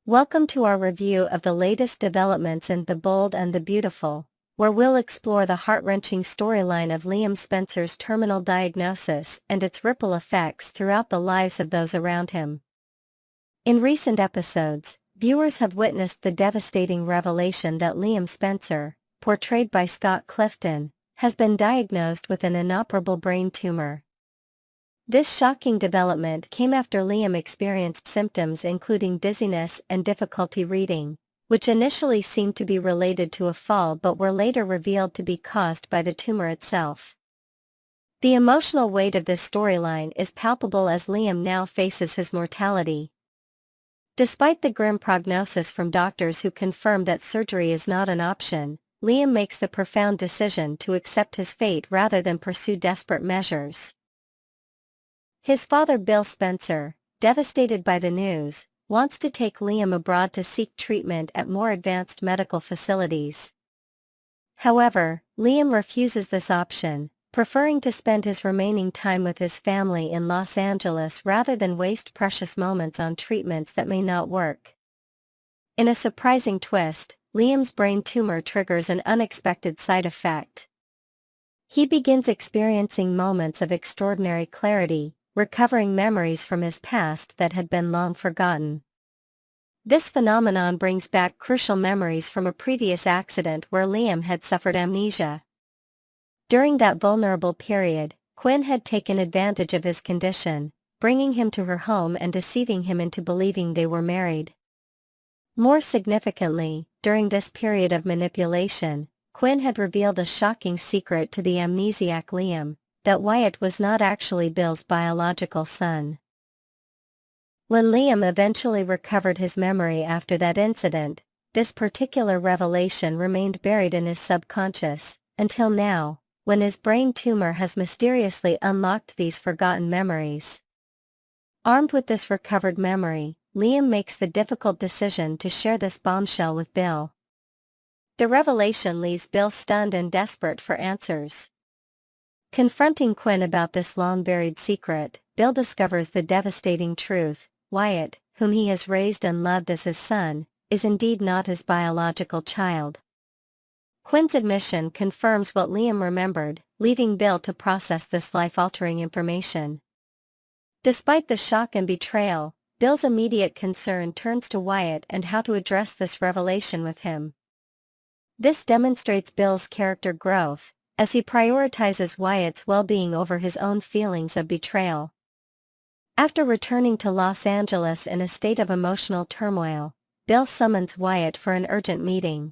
Welcome to our review of the latest developments in The Bold and the Beautiful, where we'll explore the heart-wrenching storyline of Liam Spencer's terminal diagnosis and its ripple effects throughout the lives of those around him. In recent episodes, viewers have witnessed the devastating revelation that Liam Spencer, portrayed by Scott Clifton, has been diagnosed with an inoperable brain tumor. This shocking development came after Liam experienced symptoms including dizziness and difficulty reading, which initially seemed to be related to a fall but were later revealed to be caused by the tumor itself. The emotional weight of this storyline is palpable as Liam now faces his mortality. Despite the grim prognosis from doctors who confirm that surgery is not an option, Liam makes the profound decision to accept his fate rather than pursue desperate measures. His father Bill Spencer, devastated by the news, wants to take Liam abroad to seek treatment at more advanced medical facilities. However, Liam refuses this option, preferring to spend his remaining time with his family in Los Angeles rather than waste precious moments on treatments that may not work. In a surprising twist, Liam's brain tumor triggers an unexpected side effect. He begins experiencing moments of extraordinary clarity, recovering memories from his past that had been long forgotten. This phenomenon brings back crucial memories from a previous accident where Liam had suffered amnesia. During that vulnerable period, Quinn had taken advantage of his condition, bringing him to her home and deceiving him into believing they were married. More significantly, during this period of manipulation, Quinn had revealed a shocking secret to the amnesiac Liam, that Wyatt was not actually Bill's biological son. When Liam eventually recovered his memory after that incident, this particular revelation remained buried in his subconscious, until now, when his brain tumor has mysteriously unlocked these forgotten memories. Armed with this recovered memory, Liam makes the difficult decision to share this bombshell with Bill. The revelation leaves Bill stunned and desperate for answers. Confronting Quinn about this long-buried secret, Bill discovers the devastating truth: Wyatt, whom he has raised and loved as his son, is indeed not his biological child. Quinn's admission confirms what Liam remembered, leaving Bill to process this life-altering information. Despite the shock and betrayal, Bill's immediate concern turns to Wyatt and how to address this revelation with him. This demonstrates Bill's character growth, as he prioritizes Wyatt's well-being over his own feelings of betrayal. After returning to Los Angeles in a state of emotional turmoil, Bill summons Wyatt for an urgent meeting.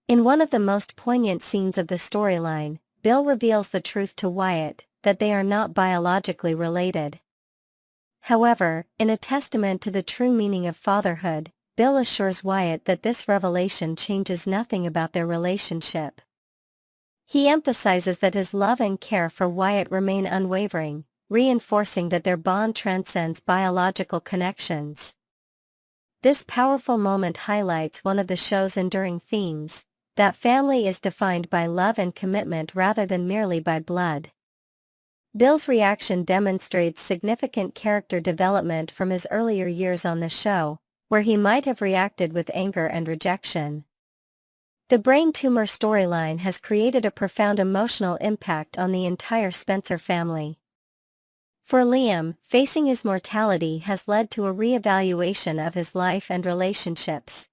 In one of the most poignant scenes of the storyline, Bill reveals the truth to Wyatt, that they are not biologically related. However, in a testament to the true meaning of fatherhood, Bill assures Wyatt that this revelation changes nothing about their relationship. He emphasizes that his love and care for Wyatt remain unwavering, reinforcing that their bond transcends biological connections. This powerful moment highlights one of the show's enduring themes, that family is defined by love and commitment rather than merely by blood. Bill's reaction demonstrates significant character development from his earlier years on the show, where he might have reacted with anger and rejection. The brain tumor storyline has created a profound emotional impact on the entire Spencer family. For Liam, facing his mortality has led to a re-evaluation of his life and relationships.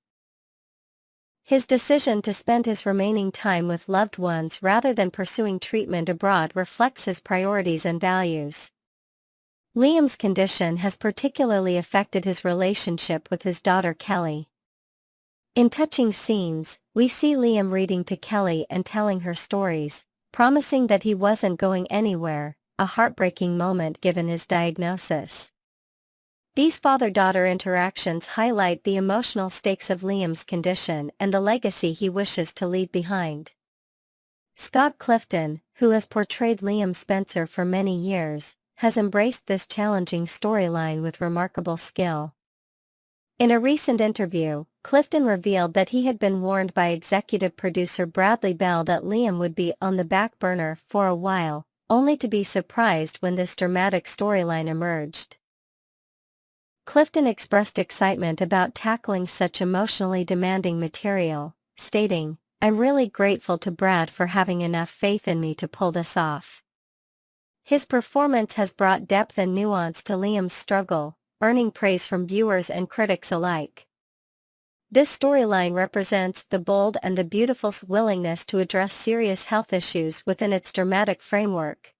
His decision to spend his remaining time with loved ones rather than pursuing treatment abroad reflects his priorities and values. Liam's condition has particularly affected his relationship with his daughter Kelly. In touching scenes, we see Liam reading to Kelly and telling her stories, promising that he wasn't going anywhere, a heartbreaking moment given his diagnosis. These father-daughter interactions highlight the emotional stakes of Liam's condition and the legacy he wishes to leave behind. Scott Clifton, who has portrayed Liam Spencer for many years, has embraced this challenging storyline with remarkable skill. In a recent interview, Clifton revealed that he had been warned by executive producer Bradley Bell that Liam would be on the back burner for a while, only to be surprised when this dramatic storyline emerged. Clifton expressed excitement about tackling such emotionally demanding material, stating, "I'm really grateful to Brad for having enough faith in me to pull this off." His performance has brought depth and nuance to Liam's struggle, earning praise from viewers and critics alike. This storyline represents The Bold and the Beautiful's willingness to address serious health issues within its dramatic framework.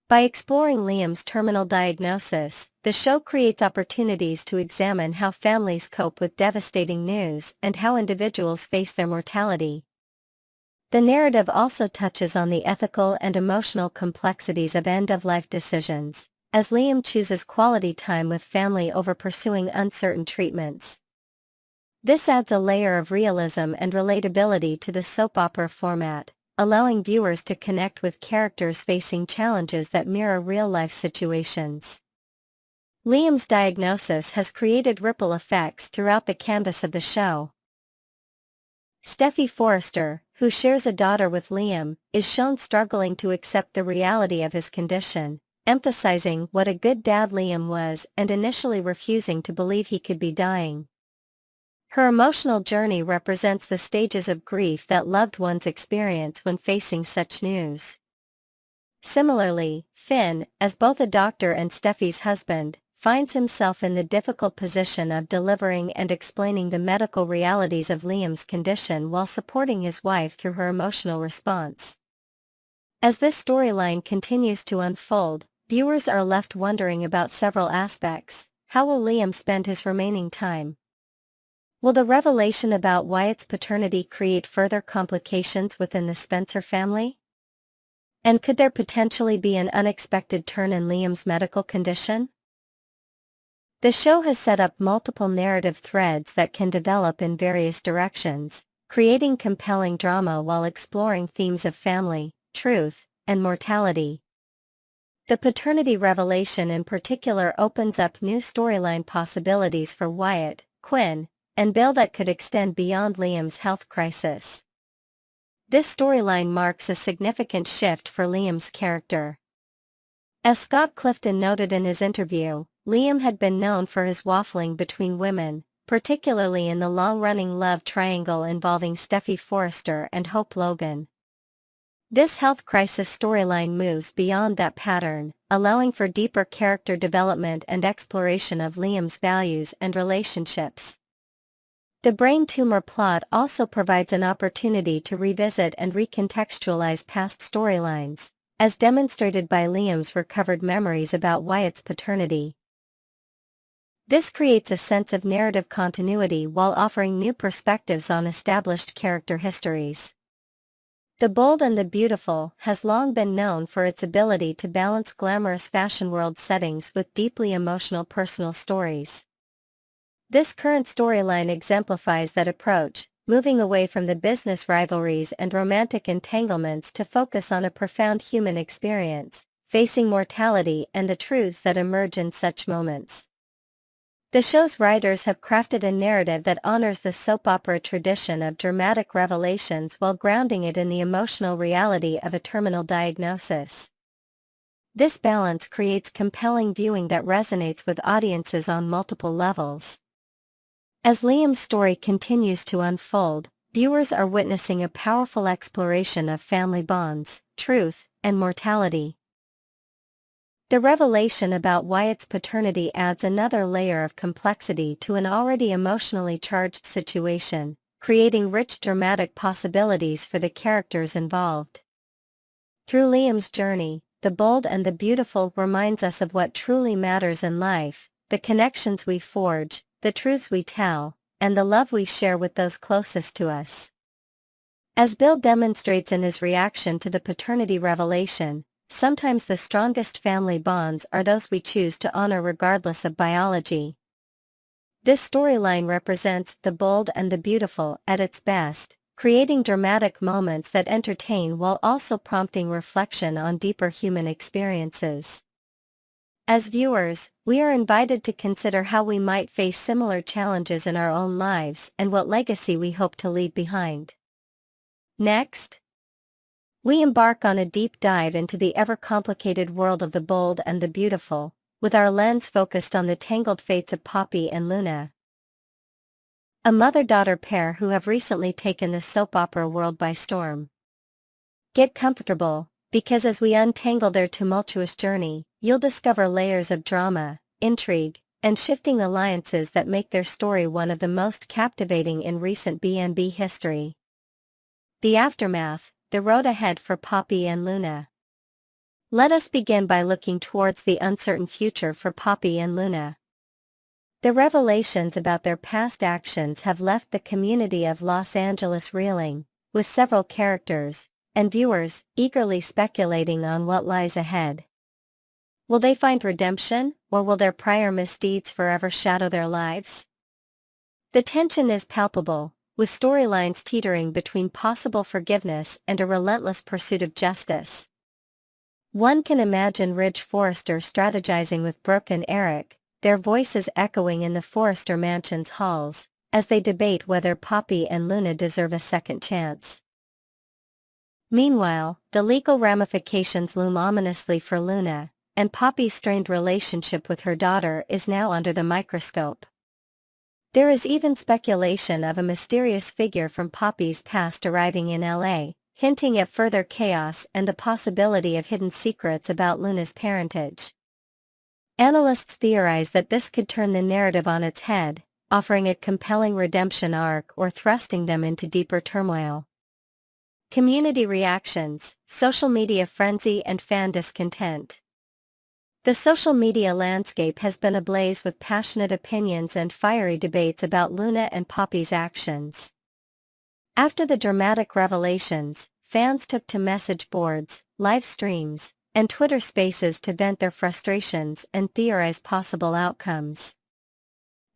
By exploring Liam's terminal diagnosis, the show creates opportunities to examine how families cope with devastating news and how individuals face their mortality. The narrative also touches on the ethical and emotional complexities of end-of-life decisions, as Liam chooses quality time with family over pursuing uncertain treatments. This adds a layer of realism and relatability to the soap opera format, allowing viewers to connect with characters facing challenges that mirror real-life situations. Liam's diagnosis has created ripple effects throughout the canvas of the show. Steffi Forrester, who shares a daughter with Liam, is shown struggling to accept the reality of his condition, emphasizing what a good dad Liam was and initially refusing to believe he could be dying. Her emotional journey represents the stages of grief that loved ones experience when facing such news. Similarly, Finn, as both a doctor and Steffi's husband, finds himself in the difficult position of delivering and explaining the medical realities of Liam's condition while supporting his wife through her emotional response. As this storyline continues to unfold, viewers are left wondering about several aspects. How will Liam spend his remaining time? Will the revelation about Wyatt's paternity create further complications within the Spencer family? And could there potentially be an unexpected turn in Liam's medical condition? The show has set up multiple narrative threads that can develop in various directions, creating compelling drama while exploring themes of family, truth, and mortality. The paternity revelation in particular opens up new storyline possibilities for Wyatt, Quinn, and Bill that could extend beyond Liam's health crisis. This storyline marks a significant shift for Liam's character. As Scott Clifton noted in his interview, Liam had been known for his waffling between women, particularly in the long-running love triangle involving Steffi Forrester and Hope Logan. This health crisis storyline moves beyond that pattern, allowing for deeper character development and exploration of Liam's values and relationships. The brain tumor plot also provides an opportunity to revisit and recontextualize past storylines, as demonstrated by Liam's recovered memories about Wyatt's paternity. This creates a sense of narrative continuity while offering new perspectives on established character histories. The Bold and the Beautiful has long been known for its ability to balance glamorous fashion world settings with deeply emotional personal stories. This current storyline exemplifies that approach, moving away from the business rivalries and romantic entanglements to focus on a profound human experience, facing mortality and the truths that emerge in such moments. The show's writers have crafted a narrative that honors the soap opera tradition of dramatic revelations while grounding it in the emotional reality of a terminal diagnosis. This balance creates compelling viewing that resonates with audiences on multiple levels. As Liam's story continues to unfold, viewers are witnessing a powerful exploration of family bonds, truth, and mortality. The revelation about Wyatt's paternity adds another layer of complexity to an already emotionally charged situation, creating rich dramatic possibilities for the characters involved. Through Liam's journey, The Bold and the Beautiful reminds us of what truly matters in life, the connections we forge, the truths we tell, and the love we share with those closest to us. As Bill demonstrates in his reaction to the paternity revelation, sometimes the strongest family bonds are those we choose to honor regardless of biology. This storyline represents The Bold and the Beautiful at its best, creating dramatic moments that entertain while also prompting reflection on deeper human experiences. As viewers, we are invited to consider how we might face similar challenges in our own lives and what legacy we hope to leave behind. Next, we embark on a deep dive into the ever-complicated world of The Bold and the Beautiful, with our lens focused on the tangled fates of Poppy and Luna. A mother-daughter pair who have recently taken the soap opera world by storm. Get comfortable, because as we untangle their tumultuous journey, you'll discover layers of drama, intrigue, and shifting alliances that make their story one of the most captivating in recent B&B history. The aftermath, the road ahead for Poppy and Luna. Let us begin by looking towards the uncertain future for Poppy and Luna. The revelations about their past actions have left the community of Los Angeles reeling, with several characters and viewers eagerly speculating on what lies ahead. Will they find redemption, or will their prior misdeeds forever shadow their lives? The tension is palpable, with storylines teetering between possible forgiveness and a relentless pursuit of justice. One can imagine Ridge Forrester strategizing with Brooke and Eric, their voices echoing in the Forrester mansion's halls, as they debate whether Poppy and Luna deserve a second chance. Meanwhile, the legal ramifications loom ominously for Luna, and Poppy's strained relationship with her daughter is now under the microscope. There is even speculation of a mysterious figure from Poppy's past arriving in LA, hinting at further chaos and the possibility of hidden secrets about Luna's parentage. Analysts theorize that this could turn the narrative on its head, offering a compelling redemption arc or thrusting them into deeper turmoil. Community reactions, social media frenzy and fan discontent. The social media landscape has been ablaze with passionate opinions and fiery debates about Luna and Poppy's actions. After the dramatic revelations, fans took to message boards, live streams, and Twitter Spaces to vent their frustrations and theorize possible outcomes.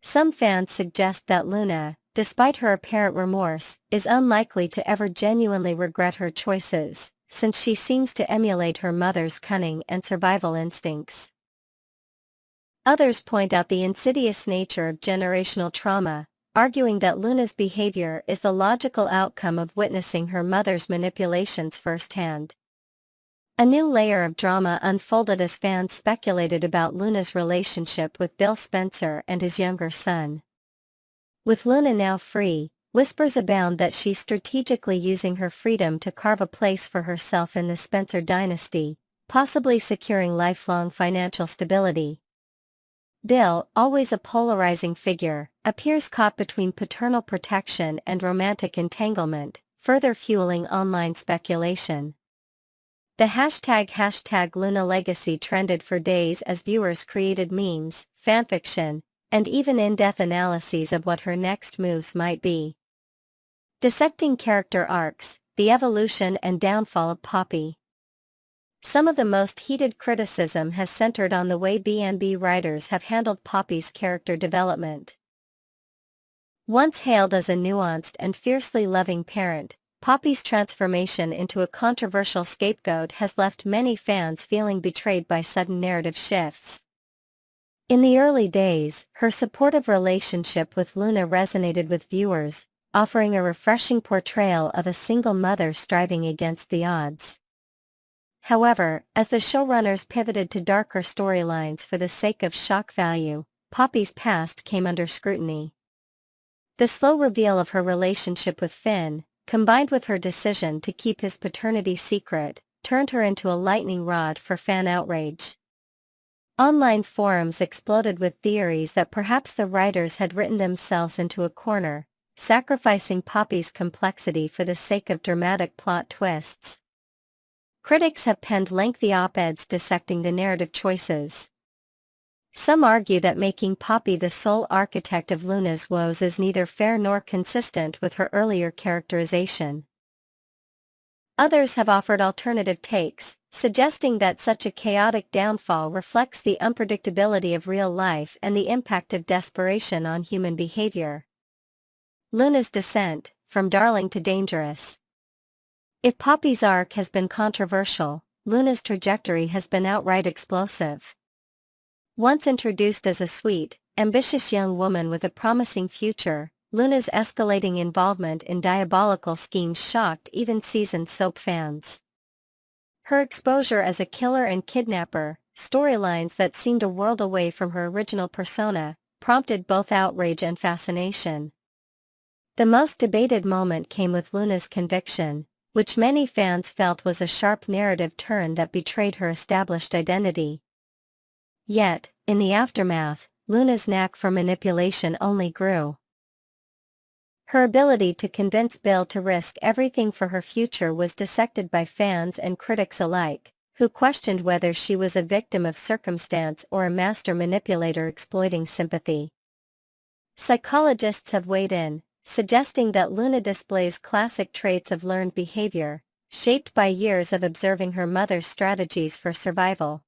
Some fans suggest that Luna, despite her apparent remorse, is unlikely to ever genuinely regret her choices, since she seems to emulate her mother's cunning and survival instincts. Others point out the insidious nature of generational trauma, arguing that Luna's behavior is the logical outcome of witnessing her mother's manipulations firsthand. A new layer of drama unfolded as fans speculated about Luna's relationship with Bill Spencer and his younger son. With Luna now free, whispers abound that she's strategically using her freedom to carve a place for herself in the Spencer dynasty, possibly securing lifelong financial stability. Bill, always a polarizing figure, appears caught between paternal protection and romantic entanglement, further fueling online speculation. The hashtag Luna Legacy trended for days as viewers created memes, fanfiction, and even in-depth analyses of what her next moves might be. Dissecting character arcs, the evolution and downfall of Poppy. Some of the most heated criticism has centered on the way B&B writers have handled Poppy's character development. Once hailed as a nuanced and fiercely loving parent, Poppy's transformation into a controversial scapegoat has left many fans feeling betrayed by sudden narrative shifts. In the early days, her supportive relationship with Luna resonated with viewers, offering a refreshing portrayal of a single mother striving against the odds. However, as the showrunners pivoted to darker storylines for the sake of shock value, Poppy's past came under scrutiny. The slow reveal of her relationship with Finn, combined with her decision to keep his paternity secret, turned her into a lightning rod for fan outrage. Online forums exploded with theories that perhaps the writers had written themselves into a corner, sacrificing Poppy's complexity for the sake of dramatic plot twists. Critics have penned lengthy op-eds dissecting the narrative choices. Some argue that making Poppy the sole architect of Luna's woes is neither fair nor consistent with her earlier characterization. Others have offered alternative takes, suggesting that such a chaotic downfall reflects the unpredictability of real life and the impact of desperation on human behavior. Luna's descent, from darling to dangerous. If Poppy's arc has been controversial, Luna's trajectory has been outright explosive. Once introduced as a sweet, ambitious young woman with a promising future, Luna's escalating involvement in diabolical schemes shocked even seasoned soap fans. Her exposure as a killer and kidnapper, storylines that seemed a world away from her original persona, prompted both outrage and fascination. The most debated moment came with Luna's conviction, which many fans felt was a sharp narrative turn that betrayed her established identity. Yet, in the aftermath, Luna's knack for manipulation only grew. Her ability to convince Bill to risk everything for her future was dissected by fans and critics alike, who questioned whether she was a victim of circumstance or a master manipulator exploiting sympathy. Psychologists have weighed in, suggesting that Luna displays classic traits of learned behavior, shaped by years of observing her mother's strategies for survival.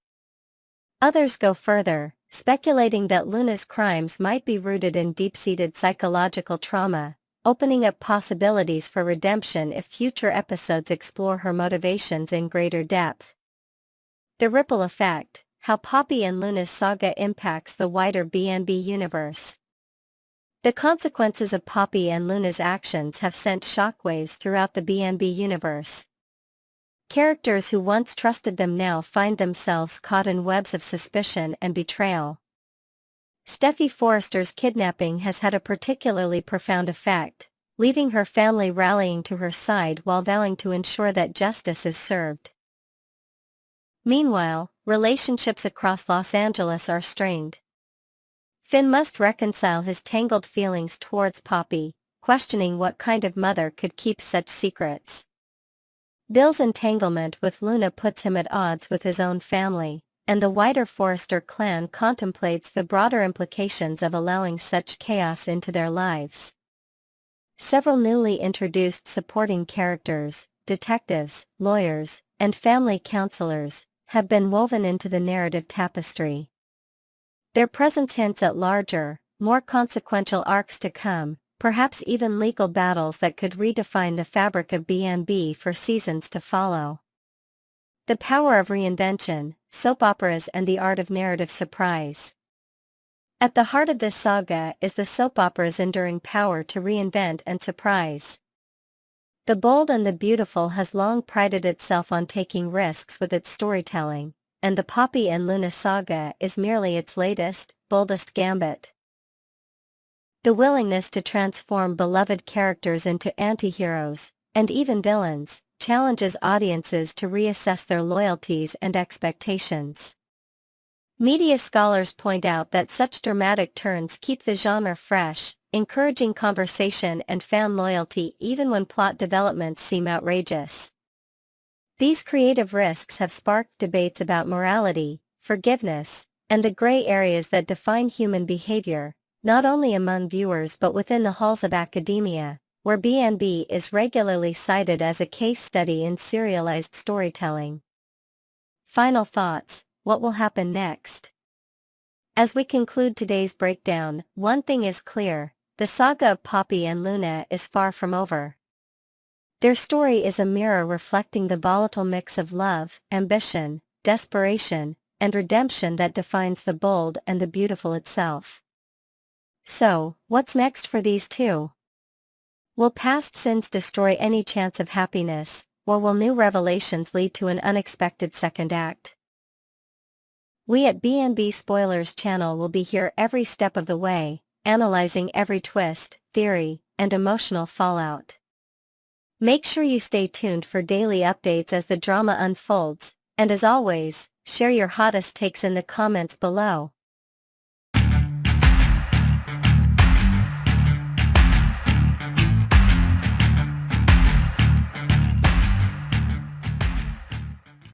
Others go further, speculating that Luna's crimes might be rooted in deep-seated psychological trauma, opening up possibilities for redemption if future episodes explore her motivations in greater depth. The ripple effect: how Poppy and Luna's saga impacts the wider B&B universe. The consequences of Poppy and Luna's actions have sent shockwaves throughout the B&B universe. Characters who once trusted them now find themselves caught in webs of suspicion and betrayal. Steffy Forrester's kidnapping has had a particularly profound effect, leaving her family rallying to her side while vowing to ensure that justice is served. Meanwhile, relationships across Los Angeles are strained. Finn must reconcile his tangled feelings towards Poppy, questioning what kind of mother could keep such secrets. Bill's entanglement with Luna puts him at odds with his own family, and the wider Forrester clan contemplates the broader implications of allowing such chaos into their lives. Several newly introduced supporting characters, detectives, lawyers, and family counselors, have been woven into the narrative tapestry. Their presence hints at larger, more consequential arcs to come, perhaps even legal battles that could redefine the fabric of B&B for seasons to follow. The power of reinvention, soap operas and the art of narrative surprise. At the heart of this saga is the soap opera's enduring power to reinvent and surprise. The Bold and the Beautiful has long prided itself on taking risks with its storytelling, and the Poppy and Luna saga is merely its latest, boldest gambit. The willingness to transform beloved characters into anti-heroes, and even villains, challenges audiences to reassess their loyalties and expectations. Media scholars point out that such dramatic turns keep the genre fresh, encouraging conversation and fan loyalty even when plot developments seem outrageous. These creative risks have sparked debates about morality, forgiveness, and the gray areas that define human behavior, not only among viewers but within the halls of academia, where B&B is regularly cited as a case study in serialized storytelling. Final thoughts: what will happen next? As we conclude today's breakdown, one thing is clear: the saga of Poppy and Luna is far from over. Their story is a mirror reflecting the volatile mix of love, ambition, desperation, and redemption that defines the Bold and the Beautiful itself. So, what's next for these two? Will past sins destroy any chance of happiness, or will new revelations lead to an unexpected second act? We at B&B Spoilers channel will be here every step of the way, analyzing every twist, theory, and emotional fallout. Make sure you stay tuned for daily updates as the drama unfolds, and as always, share your hottest takes in the comments below.